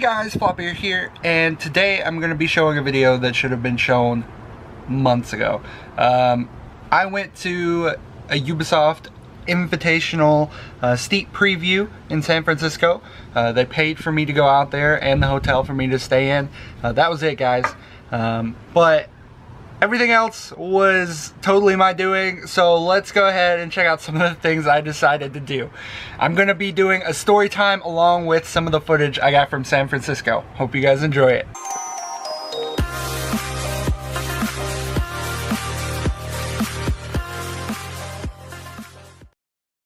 guys, Flopear here, and today I'm going to be showing a video that should have been shown months ago. I went to a Ubisoft Invitational Steep preview in San Francisco. They paid for me to go out there and the hotel for me to stay in. That was it, guys. But everything else was totally my doing, so let's go ahead and check out some of the things I decided to do. I'm going to be doing a story time along with some of the footage I got from San Francisco. Hope you guys enjoy it.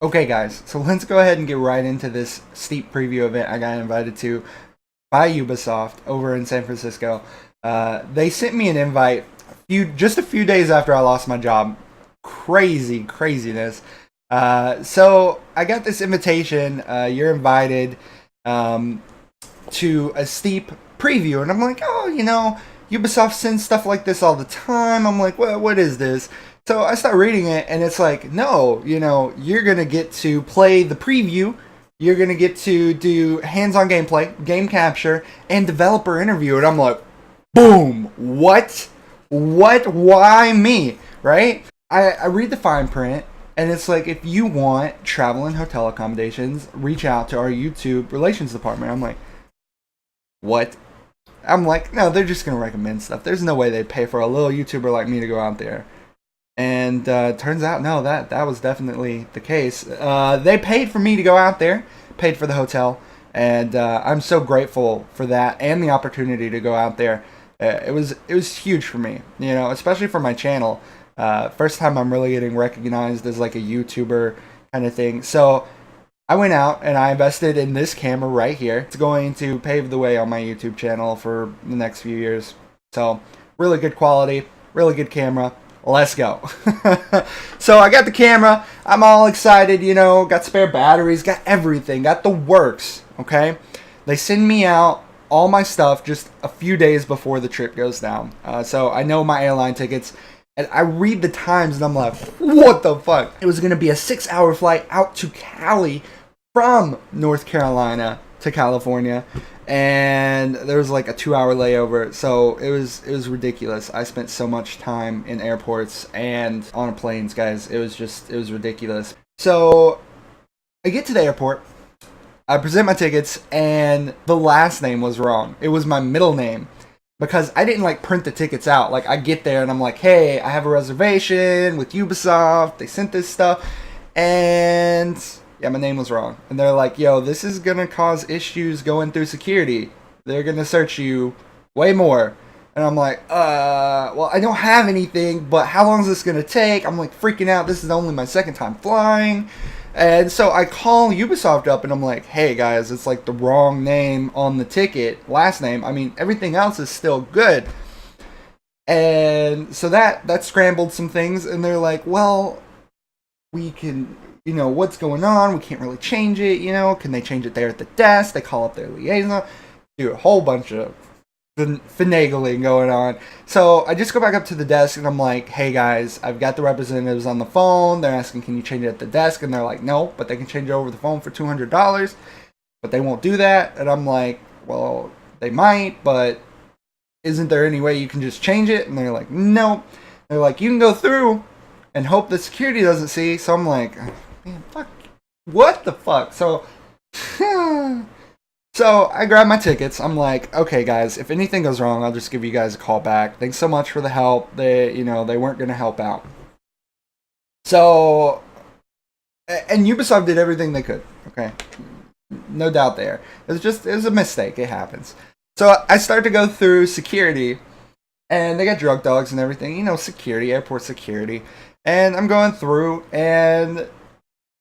Okay guys, so let's go ahead and get right into this steep preview event I got invited to by Ubisoft over in San Francisco. They sent me an invite just a few days after I lost my job. Craziness. So I got this invitation. You're invited to a steep preview, and I'm like, oh, you know, Ubisoft sends stuff like this all the time. I'm like, what is this? So I start reading it, and it's like, no, you know, you're gonna get to play the preview. You're gonna get to do hands-on gameplay, game capture, and developer interview. And I'm like, boom! What? Why me? Right? I read the fine print, and it's like, if you want travel and hotel accommodations, reach out to our YouTube relations department. I'm like, what? I'm like, no, they're just gonna recommend stuff. There's no way they'd pay for a little YouTuber like me to go out there. And turns out, no, that was definitely the case. They paid for me to go out there, paid for the hotel, and I'm so grateful for that and the opportunity to go out there. It was huge for me, you know, especially for my channel. First time I'm really getting recognized as like a YouTuber kind of thing. So I went out and I invested in this camera right here. It's going to pave the way on my YouTube channel for the next few years. So really good quality, really good camera. Let's go. So I got the camera. I'm all excited, you know, got spare batteries, got everything, got the works, okay? They send me out all my stuff just a few days before the trip goes down. So I know my airline tickets, and I read the times, and I'm like, what the fuck? It was going to be a 6-hour flight out to Cali from North Carolina to California, and there was like a 2-hour layover. So it was ridiculous. I spent so much time in airports and on planes, guys. It was ridiculous. So I get to the airport, I present my tickets, and the last name was wrong. It was my middle name, because I didn't like print the tickets out. Like, I get there and I'm like, hey, I have a reservation with Ubisoft. They sent this stuff, and yeah, my name was wrong. And they're like, yo, this is gonna cause issues going through security. They're gonna search you way more. And I'm like, well, I don't have anything, but how long is this gonna take? I'm like freaking out. This is only my second time flying. And so I call Ubisoft up and I'm like, hey guys, it's like the wrong name on the ticket, last name. I mean, everything else is still good. And so that scrambled some things, and they're like, well, we can, you know, what's going on? We can't really change it, you know, can they change it there at the desk? They call up their liaison, do a whole bunch of finagling going on. So I just go back up to the desk and I'm like, hey guys, I've got the representatives on the phone. They're asking, can you change it at the desk? And they're like, no, but they can change it over the phone for $200, but they won't do that. And I'm like, well, they might, but isn't there any way you can just change it? And they're like, no. They're like, you can go through and hope the security doesn't see. So I'm like, man, fuck, what the fuck? So So I grabbed my tickets. I'm like, okay guys, if anything goes wrong, I'll just give you guys a call back. Thanks so much for the help. They weren't going to help out. So, and Ubisoft did everything they could. Okay. No doubt there. It was a mistake. It happens. So I start to go through security, and they got drug dogs and everything, you know, security, airport security. And I'm going through, and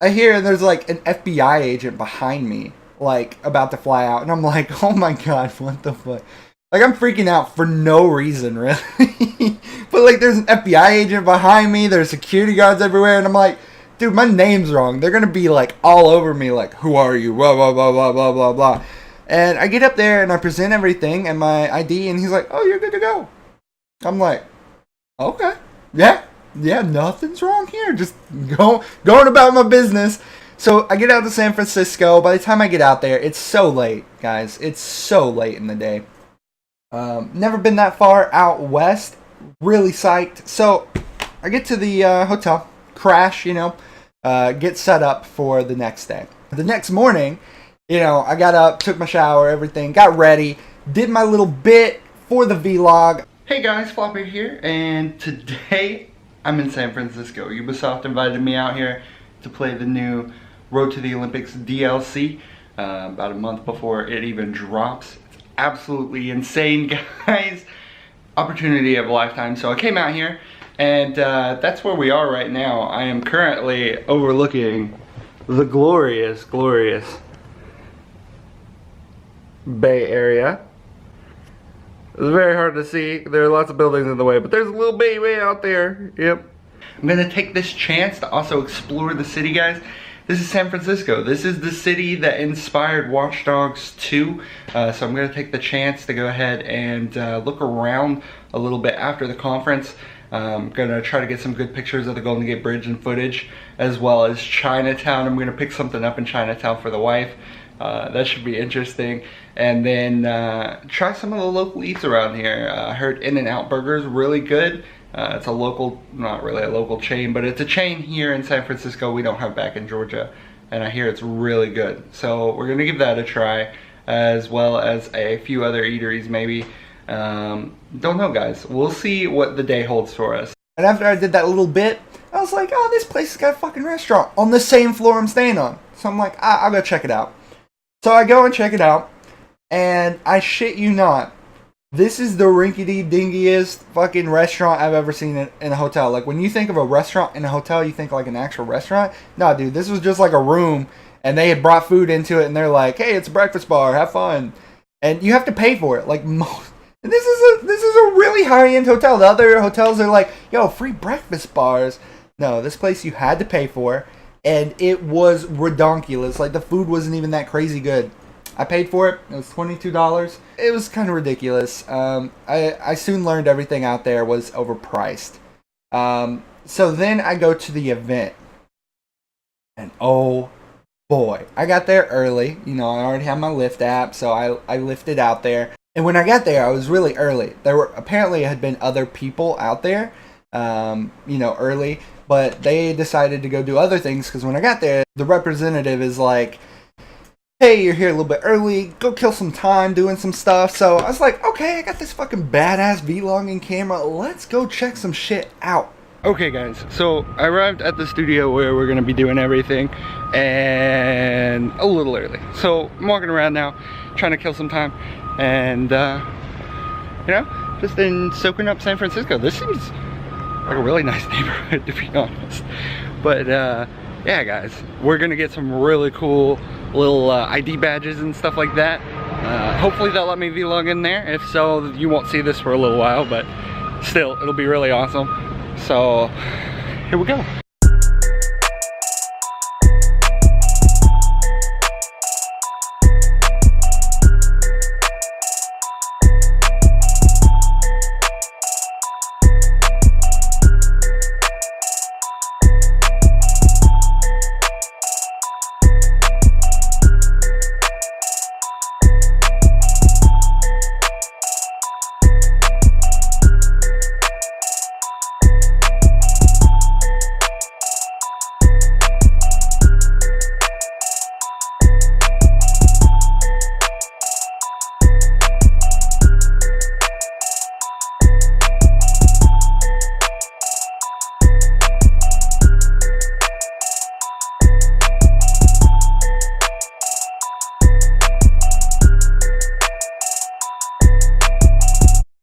I hear there's like an FBI agent behind me, like about to fly out, and I'm like, oh my god, what the fuck? Like, I'm freaking out for no reason, really. But like, there's an FBI agent behind me, there's security guards everywhere, and I'm like, dude, my name's wrong. They're gonna be like all over me, like, who are you? Blah blah blah blah blah blah blah. And I get up there and I present everything and my ID, and he's like, oh, you're good to go. I'm like, okay, yeah, nothing's wrong here. Just going about my business. So I get out to San Francisco. By the time I get out there, it's so late, guys. It's so late in the day. Never been that far out west. Really psyched. So I get to the hotel, crash, get set up for the next day. The next morning, I got up, took my shower, everything, got ready, did my little bit for the vlog. Hey guys, Flopear here, and today I'm in San Francisco. Ubisoft invited me out here to play the new Road to the Olympics DLC about a month before it even drops. It's absolutely insane, guys. Opportunity of a lifetime. So I came out here, and that's where we are right now. I am currently overlooking the glorious Bay Area. It's very hard to see. There are lots of buildings in the way, but there's a little bay way out there. Yep. I'm gonna take this chance to also explore the city, guys. This is San Francisco. This is the city that inspired Watch Dogs 2. So I'm gonna take the chance to go ahead and look around a little bit after the conference. I'm gonna try to get some good pictures of the Golden Gate Bridge and footage, as well as Chinatown. I'm gonna pick something up in Chinatown for the wife. That should be interesting. And then try some of the local eats around here. I heard In-N-Out Burger's really good. It's a local, not really a local chain, but it's a chain here in San Francisco we don't have back in Georgia. And I hear it's really good. So we're gonna give that a try, as well as a few other eateries maybe. Don't know, guys. We'll see what the day holds for us. And after I did that little bit, I was like, oh, this place has got a fucking restaurant on the same floor I'm staying on. So I'm like, I'll go check it out. So I go and check it out, and I shit you not, this is the rinkety-dinkiest fucking restaurant I've ever seen in a hotel. Like, when you think of a restaurant in a hotel, you think like an actual restaurant. No, dude, this was just like a room, and they had brought food into it, and they're like, hey, it's a breakfast bar, have fun. And you have to pay for it. Like, and this is a really high-end hotel. The other hotels are like, yo, free breakfast bars. No, this place you had to pay for. And it was redonkulous. Like, the food wasn't even that crazy good. I paid for it. It was $22. It was kind of ridiculous. I soon learned everything out there was overpriced. So then I go to the event. And oh boy. I got there early. I already had my Lyft app, so I lifted out there. And when I got there, I was really early. Apparently had been other people out there, early. But they decided to go do other things, because when I got there, the representative is like, hey, you're here a little bit early, go kill some time doing some stuff. So I was like, okay, I got this fucking badass vlogging camera, let's go check some shit out. Okay guys, so I arrived at the studio where we're gonna be doing everything, and a little early. So I'm walking around now, trying to kill some time, and just in soaking up San Francisco. This seems like a really nice neighborhood, to be honest. But yeah guys, we're gonna get some really cool little ID badges and stuff like that. Hopefully they'll let me vlog in there. If so, you won't see this for a little while, but still, it'll be really awesome. So here we go.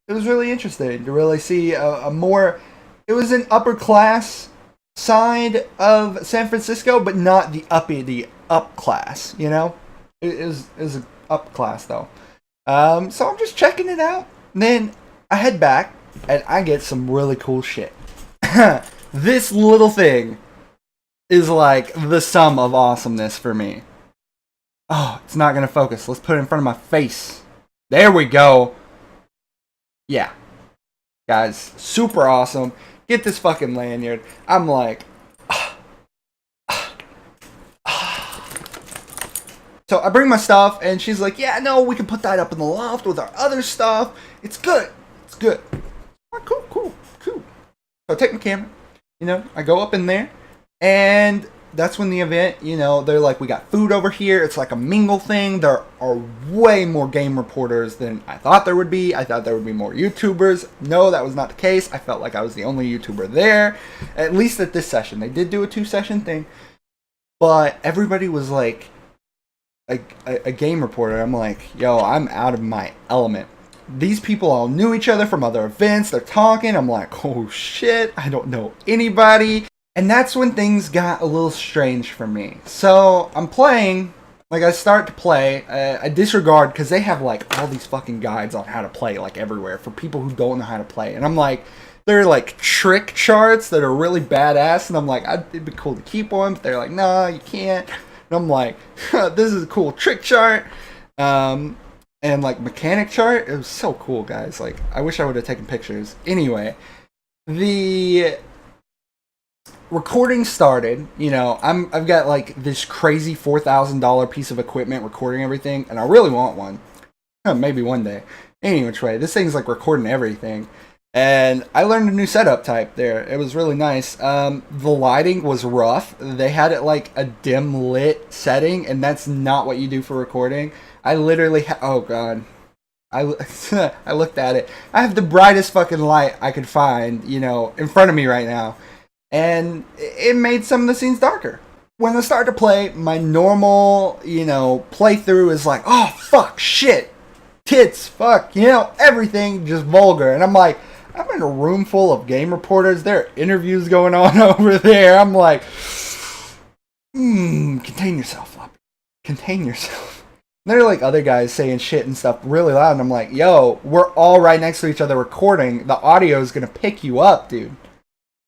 It was really interesting to really see a more, it was an upper class side of San Francisco, but not the up class, It was an up class though. So I'm just checking it out. And then I head back and I get some really cool shit. This little thing is like the sum of awesomeness for me. Oh, it's not gonna focus. Let's put it in front of my face. There we go. Yeah. Guys, super awesome. Get this fucking lanyard. I'm like, So I bring my stuff, and she's like, yeah, no, we can put that up in the loft with our other stuff. It's good. It's good. Oh, cool. So I take my camera, I go up in there, and that's when the event, they're like, we got food over here. It's like a mingle thing. There are way more game reporters than I thought there would be. I thought there would be more YouTubers. No, that was not the case. I felt like I was the only YouTuber there, at least at this session. They did do a 2-session thing, but everybody was like a game reporter. I'm like, yo, I'm out of my element. These people all knew each other from other events. They're talking. I'm like, oh shit, I don't know anybody. And that's when things got a little strange for me. So I'm playing, like I start to play, I disregard, because they have like all these fucking guides on how to play like everywhere for people who don't know how to play. And I'm like, they're like trick charts that are really badass. And I'm like, it'd be cool to keep one, but they're like, no, you can't. And I'm like, this is a cool trick chart. And like mechanic chart. It was so cool, guys. Like, I wish I would have taken pictures. Anyway, the recording started. I've got like this crazy $4,000 piece of equipment recording everything, and I really want one. Maybe one day. Anyway, this thing's like recording everything. And I learned a new setup type there. It was really nice. The lighting was rough. They had it like a dim lit setting, and that's not what you do for recording. I literally oh god. I looked at it. I have the brightest fucking light I could find, in front of me right now. And it made some of the scenes darker. When I start to play, my normal, playthrough is like, oh, fuck, shit, tits, fuck, everything just vulgar. And I'm like, I'm in a room full of game reporters. There are interviews going on over there. I'm like, contain yourself, Flopear. Contain yourself. And there are like other guys saying shit and stuff really loud. And I'm like, yo, we're all right next to each other recording. The audio is going to pick you up, dude.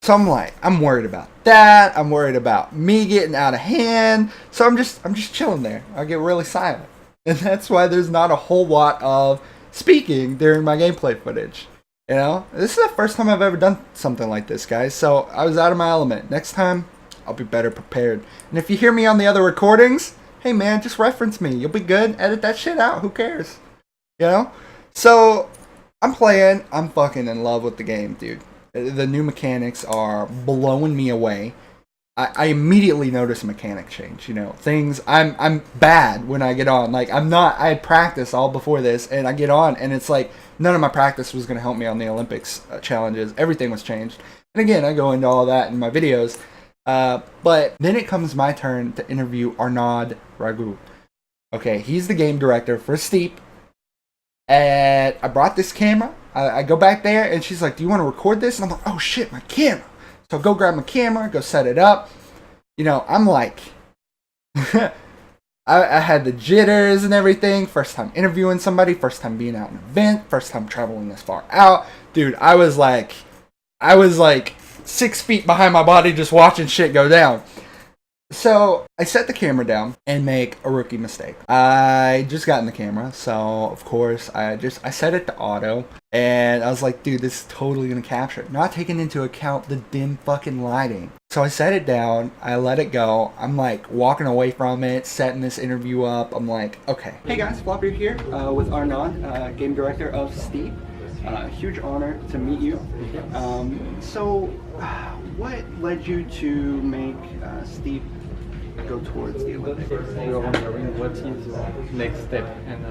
So I'm like, I'm worried about that. I'm worried about me getting out of hand. So I'm just chilling there. I get really silent. And that's why there's not a whole lot of speaking during my gameplay footage. This is the first time I've ever done something like this, guys. So I was out of my element. Next time, I'll be better prepared. And if you hear me on the other recordings, hey man, just reference me. You'll be good. Edit that shit out. Who cares? So I'm playing. I'm fucking in love with the game, dude. The new mechanics are blowing me away. I immediately notice a mechanic change. Things. I'm bad when I get on. Like, I'm not. I had practiced all before this, and I get on, and it's like none of my practice was going to help me on the Olympics challenges. Everything was changed. And again, I go into all that in my videos. But then it comes my turn to interview Arnaud Ragu. Okay, he's the game director for Steep. And I brought this camera. I go back there, and she's like, do you want to record this? And I'm like, oh shit, my camera. So I go grab my camera, go set it up. I'm like, I had the jitters and everything. First time interviewing somebody, first time being out in an event, first time traveling this far out. Dude, I was like 6 feet behind my body just watching shit go down. So I set the camera down and make a rookie mistake. I just got in the camera, so of course I set it to auto, and I was like, dude, this is totally gonna capture it. Not taking into account the dim fucking lighting. So I set it down, I let it go. I'm like walking away from it, setting this interview up. I'm like, okay. Hey guys, Flopear here with Arnaud, game director of Steep. Huge honor to meet you. So what led you to make Steep go towards the Olympics? We were wondering what is the next step, and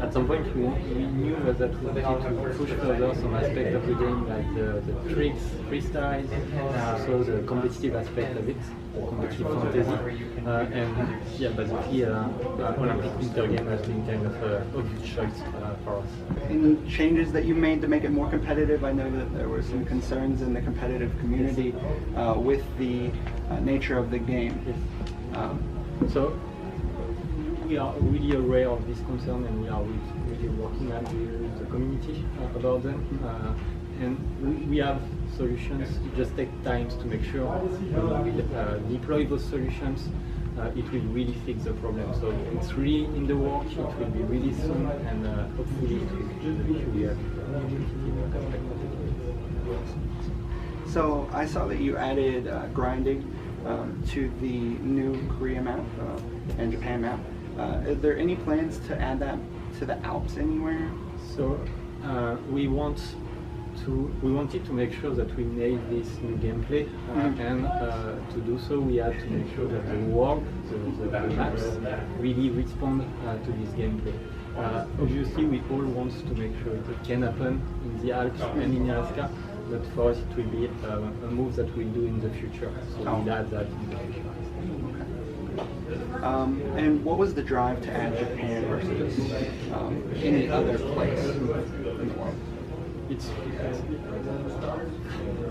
at some point we knew that we wanted to push further some aspect of the game, like the tricks, freestyle, also the competitive aspect of it, the competitive fantasy, and yeah, basically Olympic Winter Game has been kind of a good choice for us. Any changes that you made to make it more competitive? I know that there were some concerns in the competitive community with the nature of the game. Yes. So we are really aware of this concern, and we are really working with the community about them. And we have solutions. It just takes time to make sure when we deploy those solutions, it will really fix the problem. So it's really in the work. It will be really soon, and hopefully it will be a competitive aspect of it. So I saw that you added grinding to the new Korea map and Japan map. Are there any plans to add that to the Alps anywhere? So we wanted to make sure that we made this new gameplay, and to do so we had to make sure that the world, the maps, really respond to this gameplay. Obviously, we all want to make sure it can happen in the Alps and in Alaska, but for us it will be a move that we'll do in the future. So we'll add that in the future. And what was the drive to add Japan versus any other place in the world?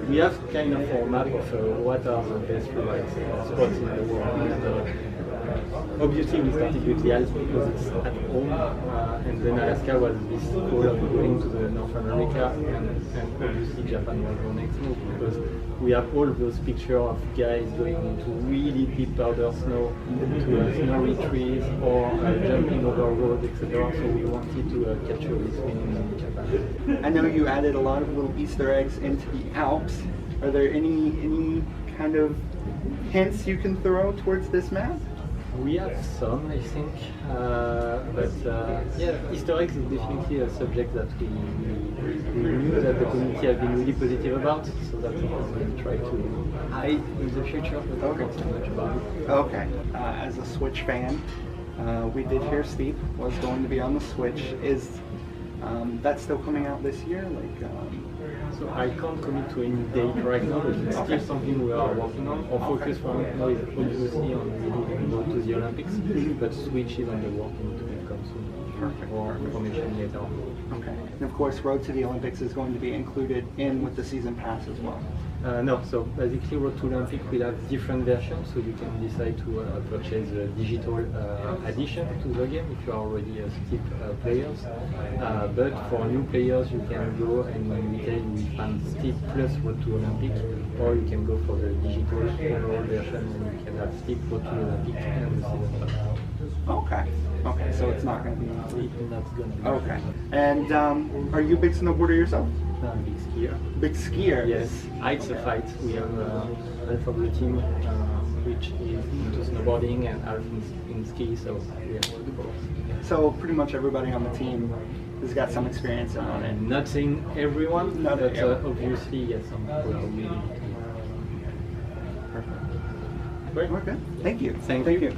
We have kind of a map of what are the best spots in the world. And, obviously, we started with the Alps because it's at home, and then Alaska was this goal of going to the North America, and obviously Japan was our next move because we have all those pictures of guys going into really deep powder snow, to snowy trees, or jumping over roads, etc. So we wanted to capture this feeling in Japan. I know you added a lot of little Easter eggs into the Alps. Are there any kind of hints you can throw towards this map? We have some, I think, but yeah, Easter eggs is definitely a subject that we knew that the community have been really positive about, so that's what we'll try to hide in the future, but not too much about it. Okay. As a Switch fan, we did hear Steve was going to be on the Switch. Is that still coming out this year? So I can't commit to any date right now, but it's still something we are working on. Our focus for now is obviously on really going to the Olympics, but Switch is on the working to come soon. Perfect. More information later on. Okay. And of course, Road to the Olympics is going to be included in with the season pass as well. No, so basically Road to Olympic will have different versions, so you can decide to purchase a digital addition to the game if you are already steep players. But for new players, you can go and in retail we find steep plus Road to Olympic, or you can go for the digital overall version and you can have steep Road to Olympic and the season pass. Okay. Okay, so it's not going to be. That's going to be. Okay. And are you a big snowboarder yourself? Big skier. Big skier. Yes, it's a fight. We have half of the team which is into snowboarding and half in ski, so we have all the both. So pretty much everybody on the team has got some experience on it. Not saying everyone, Not but everyone. obviously yes, some people are really. Perfect. Great. Okay. Thank you. Thank you.